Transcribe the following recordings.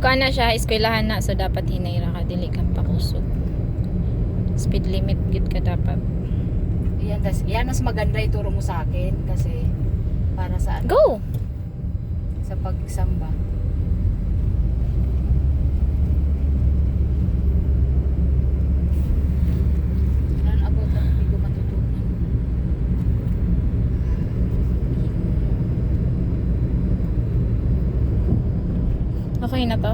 kuan na siya, eskwelahan na, so dapat hinay ra ka, dili ka pakusog. Speed limit gid ka dapat. Yan mas maganda ituro mo sa akin kasi para sa ano, Go. sa pagsamba. Ano abot lang hindi ko matutunan. Okay na to?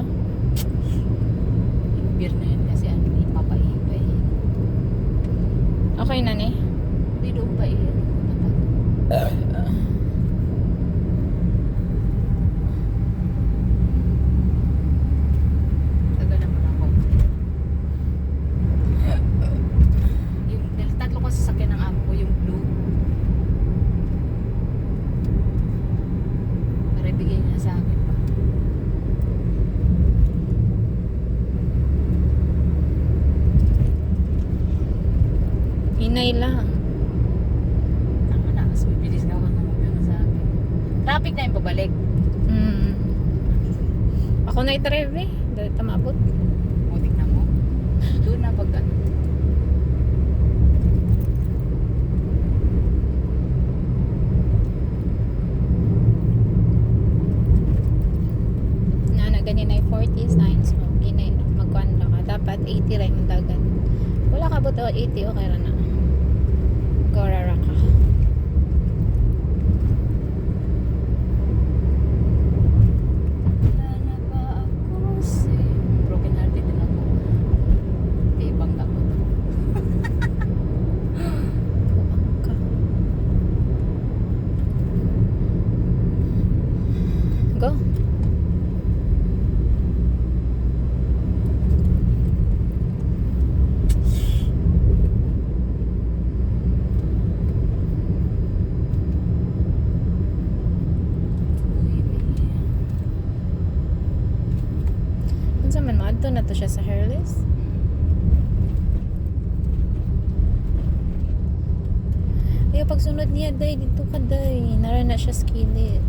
Yung beer na yun kasi ano, ipapaipa eh. Okay na ni? Hindi doon pa eh. Tagal naman ako. Yung tatlo kasi sasakyan ng amo ko, yung blue. Para ibigay niya sa akin pa. Hinay lang. Tama na, mas bibilis ka kung ano sa akin. Traffic na yung pabalik. Ako na i-drive eh. Dahil tamabot. O, tignan mo. Doon na pag ano. Na ganyan na 40 signs. Okay na yun. Magkuhan ka. Dapat 80 rin yung dagat. Wala ka buto 80. Okay ra na. Gorara ka. Wala na ba ako sa'yo? Broken hearted din ako. Hindi, bangga ko to. Ka. Go. Unsa man maadto na to siya sa hairless? Ay pagsunod niya day dito ka day. Nara na siya skillet.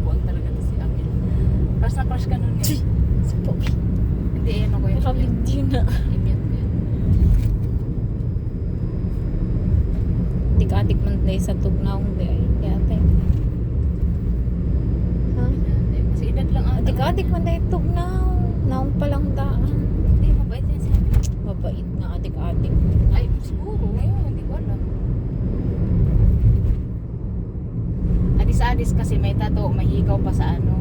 Buwang talaga to si Amin. Crush na crush ka nun eh. Sa popi. Hindi, ano ko yun. Nakabidyo na. I-mute mo yun. Adik man day sa tugnaw day. Yate. Ha? Kasi edad lang ata. Adik man day tugnaw. Naong palang daan. Hindi, mabait yan si Amin. Mabait nga adik-adik. Ay, siguro. Ngayon, hindi ko alam. Adis-adis kasi may tato, mahigaw pa sa ano.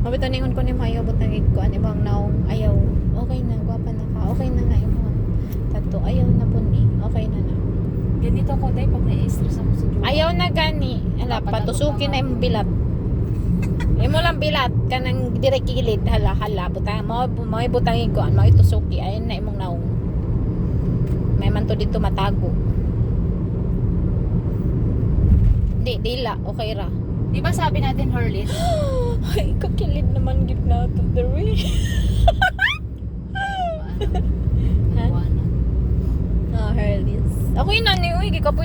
Mabito ningon ko ni Mayo butang ko ani bang naong ayaw. Okay na, gwapa na ka. Okay na nga yung tato. Ayaw na po ni. Okay na na. Ganito ako dahil pag na-stress ako sa jowa. Ayaw na gani. Hala, patusukin na yung bilat. Imo lang bilat kanang dire kilid hala butang mo butang ko mo itusuki ayon na imong naong. May man to dito matago. Di dila okay ra. Di ba sabi natin Hurlit? Ay kakilid naman gid na to the way. Ano? Ha? Harleys. Ako yun na ni uy gikapoy